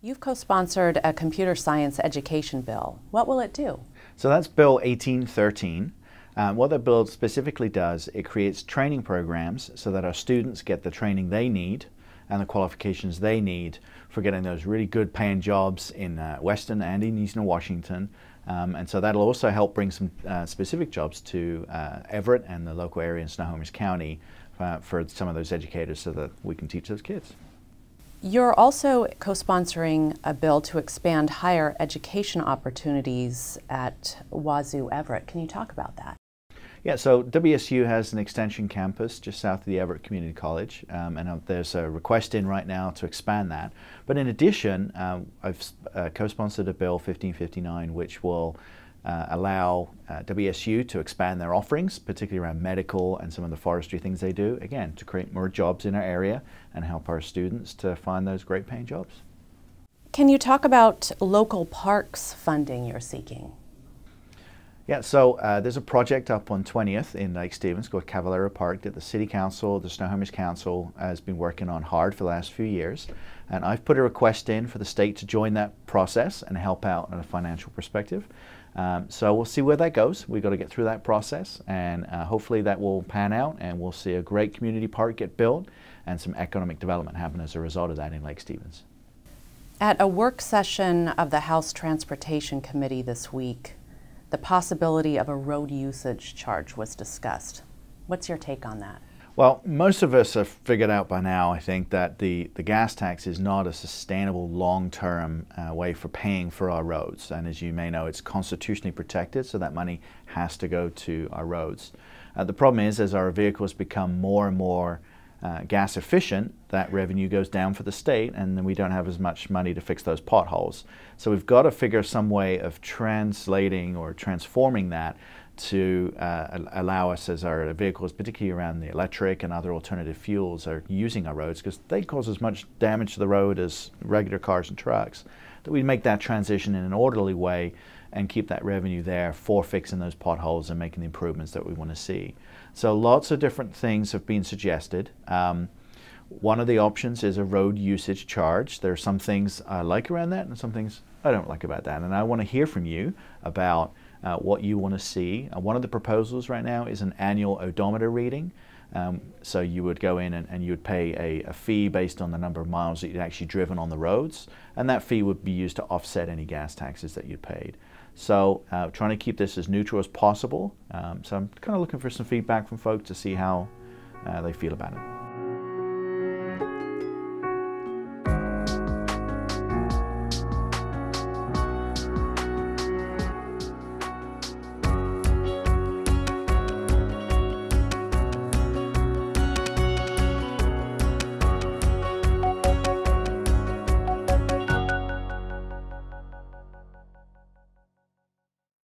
You've co-sponsored a computer science education bill. What will it do? So that's Bill 1813. What that bill specifically does, it creates training programs so that our students get the training they need and the qualifications they need for getting those really good paying jobs in Western and in Eastern Washington. And so that'll also help bring some specific jobs to Everett and the local area in Snohomish County for some of those educators so that we can teach those kids. You're also co-sponsoring a bill to expand higher education opportunities at Wazoo Everett. Can you talk about that? Yeah, so WSU has an extension campus just south of the Everett Community College, and there's a request in right now to expand that. But in addition, I've co-sponsored a bill 1559 which will allow WSU to expand their offerings, particularly around medical and some of the forestry things they do, again, to create more jobs in our area and help our students to find those great paying jobs. Can you talk about local parks funding you're seeking? Yeah, so there's a project up on 20th in Lake Stevens called Cavallero Park that the City Council, the Snohomish Council has been working on hard for the last few years. And I've put a request in for the state to join that process and help out in a financial perspective. So we'll see where that goes. We've got to get through that process, and hopefully that will pan out and we'll see a great community park get built and some economic development happen as a result of that in Lake Stevens. At a work session of the House Transportation Committee this week, the possibility of a road usage charge was discussed. What's your take on that? Well, most of us have figured out by now, I think, that the gas tax is not a sustainable long-term way for paying for our roads. And as you may know, it's constitutionally protected, so that money has to go to our roads. The problem is, as our vehicles become more and more gas efficient, that revenue goes down for the state, and then we don't have as much money to fix those potholes. So we've got to figure some way of translating or transforming that to allow us, as our vehicles, particularly around the electric and other alternative fuels, are using our roads, because they cause as much damage to the road as regular cars and trucks, that we make that transition in an orderly way and keep that revenue there for fixing those potholes and making the improvements that we want to see. So lots of different things have been suggested. One of the options is a road usage charge. There are some things I like around that and some things I don't like about that. And I want to hear from you about what you want to see. One of the proposals right now is an annual odometer reading. So you would go in and you would pay a fee based on the number of miles that you'd actually driven on the roads, and that fee would be used to offset any gas taxes that you'd paid. So trying to keep this as neutral as possible. So I'm kind of looking for some feedback from folks to see how they feel about it.